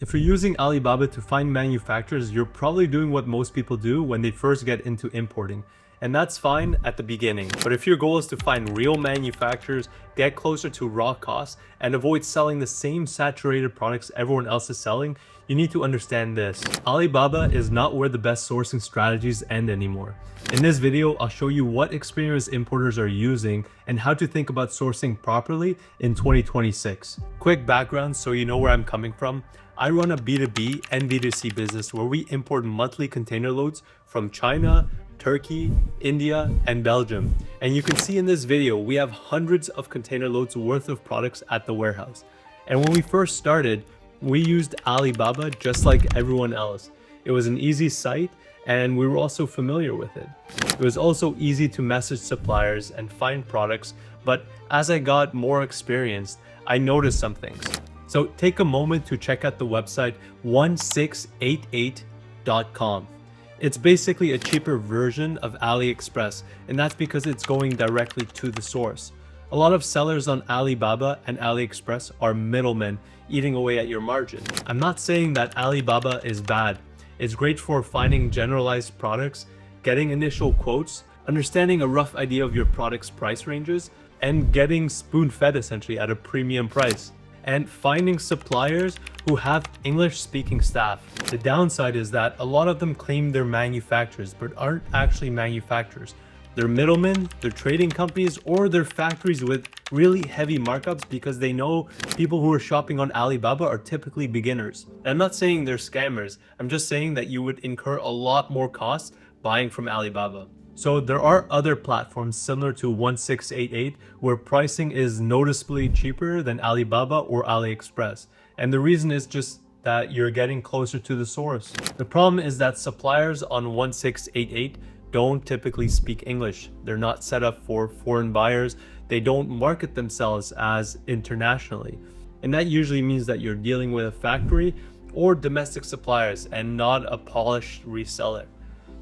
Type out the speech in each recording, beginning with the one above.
If you're using Alibaba to find manufacturers, you're probably doing what most people do when they first get into importing. And that's fine at the beginning. But if your goal is to find real manufacturers, get closer to raw costs, and avoid selling the same saturated products everyone else is selling, you need to understand this. Alibaba is not where the best sourcing strategies end anymore. In this video, I'll show you what experienced importers are using and how to think about sourcing properly in 2026. Quick background so you know where I'm coming from. I run a B2B and B2C business where we import monthly container loads from China, Turkey, India, and Belgium. And you can see in this video, we have hundreds of container loads worth of products at the warehouse. And when we first started, we used Alibaba just like everyone else. It was an easy site and we were also familiar with it. It was also easy to message suppliers and find products, but as I got more experienced, I noticed some things. So take a moment to check out the website 1688.com. It's basically a cheaper version of AliExpress, and that's because it's going directly to the source. A lot of sellers on Alibaba and AliExpress are middlemen eating away at your margin. I'm not saying that Alibaba is bad. It's great for finding generalized products, getting initial quotes, understanding a rough idea of your product's price ranges, and getting spoon-fed essentially at a premium price. And finding suppliers who have English-speaking staff. The downside is that a lot of them claim they're manufacturers, but aren't actually manufacturers. They're middlemen, they're trading companies, or they're factories with really heavy markups because they know people who are shopping on Alibaba are typically beginners. And I'm not saying they're scammers, I'm just saying that you would incur a lot more costs buying from Alibaba. So there are other platforms similar to 1688 where pricing is noticeably cheaper than Alibaba or AliExpress. And the reason is just that you're getting closer to the source. The problem is that suppliers on 1688 don't typically speak English. They're not set up for foreign buyers. They don't market themselves as internationally. And that usually means that you're dealing with a factory or domestic suppliers and not a polished reseller.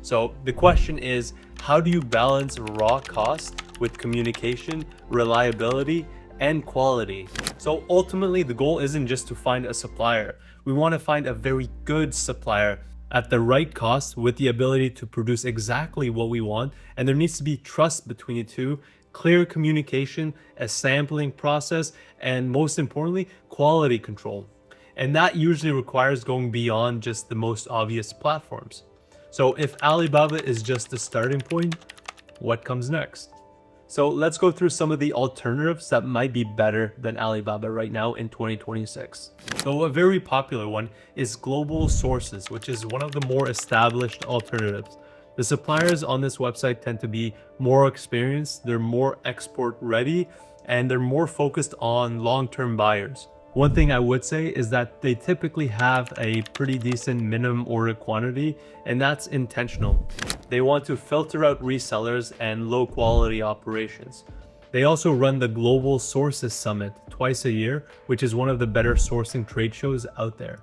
So the question is, how do you balance raw cost with communication, reliability, and quality? So ultimately, the goal isn't just to find a supplier. We want to find a very good supplier at the right cost with the ability to produce exactly what we want. And there needs to be trust between the two, clear communication, a sampling process, and most importantly, quality control. And that usually requires going beyond just the most obvious platforms. So if Alibaba is just the starting point, what comes next? So let's go through some of the alternatives that might be better than Alibaba right now in 2026. So a very popular one is global sources, which is one of the more established alternatives. The suppliers on this website tend to be more experienced, they're more export ready, and they're more focused on long-term buyers. One thing I would say is that they typically have a pretty decent minimum order quantity, and that's intentional. They want to filter out resellers and low quality operations. They also run the Global Sources Summit twice a year, which is one of the better sourcing trade shows out there.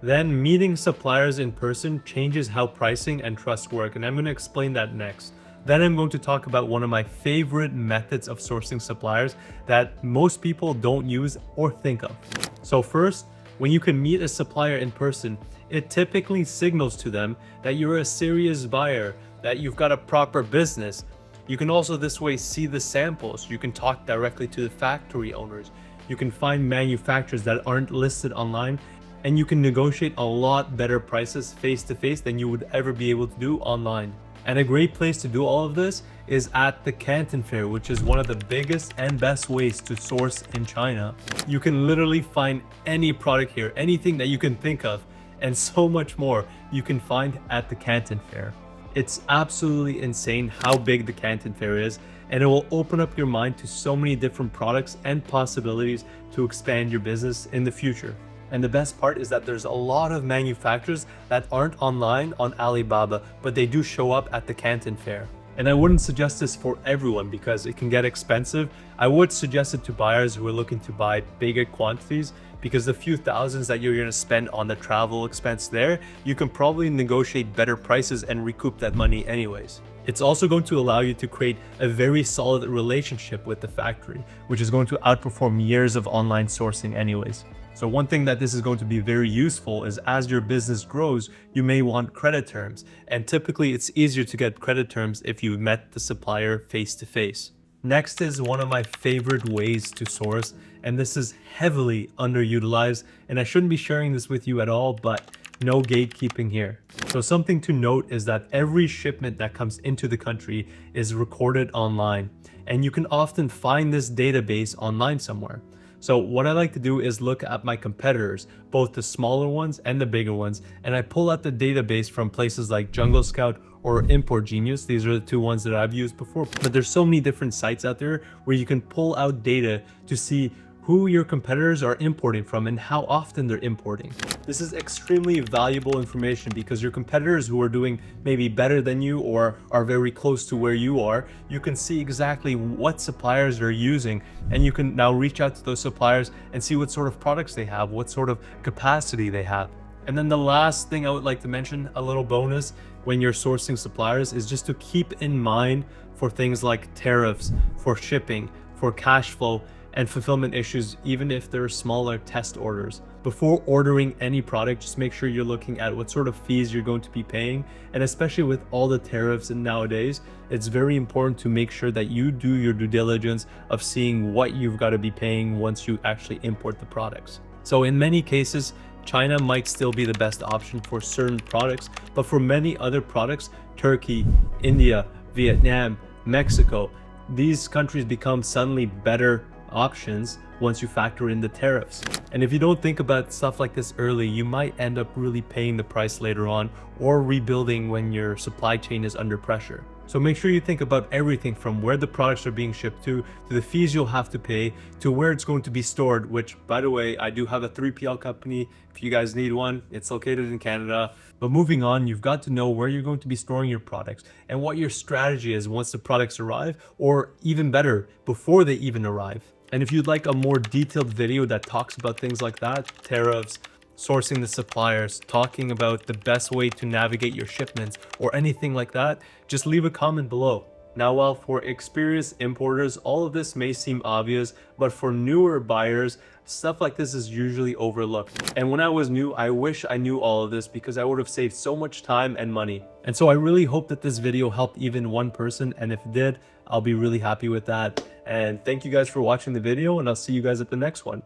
Then meeting suppliers in person changes how pricing and trust work, and I'm going to explain that next. Then I'm going to talk about one of my favorite methods of sourcing suppliers that most people don't use or think of. So first, when you can meet a supplier in person, it typically signals to them that you're a serious buyer, that you've got a proper business. You can also this way see the samples. You can talk directly to the factory owners. You can find manufacturers that aren't listed online, and you can negotiate a lot better prices face to face than you would ever be able to do online. And a great place to do all of this is at the Canton Fair, which is one of the biggest and best ways to source in China. You can literally find any product here, anything that you can think of, and so much more you can find at the Canton Fair. It's absolutely insane how big the Canton Fair is, and it will open up your mind to so many different products and possibilities to expand your business in the future. And the best part is that there's a lot of manufacturers that aren't online on Alibaba, but they do show up at the Canton Fair. And I wouldn't suggest this for everyone because it can get expensive. I would suggest it to buyers who are looking to buy bigger quantities, because the few thousands that you're going to spend on the travel expense there, you can probably negotiate better prices and recoup that money anyways. It's also going to allow you to create a very solid relationship with the factory, which is going to outperform years of online sourcing anyways. So one thing that this is going to be very useful is as your business grows, you may want credit terms. And typically it's easier to get credit terms if you've met the supplier face to face. Next is one of my favorite ways to source, and this is heavily underutilized, and I shouldn't be sharing this with you at all, but no gatekeeping here. So something to note is that every shipment that comes into the country is recorded online, and you can often find this database online somewhere. So what I like to do is look at my competitors, both the smaller ones and the bigger ones, and I pull out the database from places like Jungle Scout or Import Genius. These are the two ones that I've used before, but there's so many different sites out there where you can pull out data to see who your competitors are importing from and how often they're importing. This is extremely valuable information because your competitors who are doing maybe better than you or are very close to where you are, you can see exactly what suppliers they're using, and you can now reach out to those suppliers and see what sort of products they have, what sort of capacity they have. And then the last thing I would like to mention, a little bonus when you're sourcing suppliers, is just to keep in mind for things like tariffs, for shipping, for cash flow, and fulfillment issues, even if they're smaller test orders. Before ordering any product, just make sure you're looking at what sort of fees you're going to be paying. And especially with all the tariffs and nowadays, it's very important to make sure that you do your due diligence of seeing what you've got to be paying once you actually import the products. So in many cases, China might still be the best option for certain products, but for many other products, Turkey, India, Vietnam, Mexico, these countries become suddenly better options once you factor in the tariffs. And if you don't think about stuff like this early, you might end up really paying the price later on or rebuilding when your supply chain is under pressure. So make sure you think about everything from where the products are being shipped to the fees you'll have to pay, to where it's going to be stored, which, by the way, I do have a 3PL company. If you guys need one, it's located in Canada. But moving on, you've got to know where you're going to be storing your products and what your strategy is once the products arrive, or even better, before they even arrive. And if you'd like a more detailed video that talks about things like that, tariffs, sourcing the suppliers, talking about the best way to navigate your shipments, or anything like that, just leave a comment below. Now, while for experienced importers, all of this may seem obvious, but for newer buyers, stuff like this is usually overlooked. And when I was new, I wish I knew all of this because I would have saved so much time and money. And so I really hope that this video helped even one person, and if it did, I'll be really happy with that. And thank you guys for watching the video, and I'll see you guys at the next one.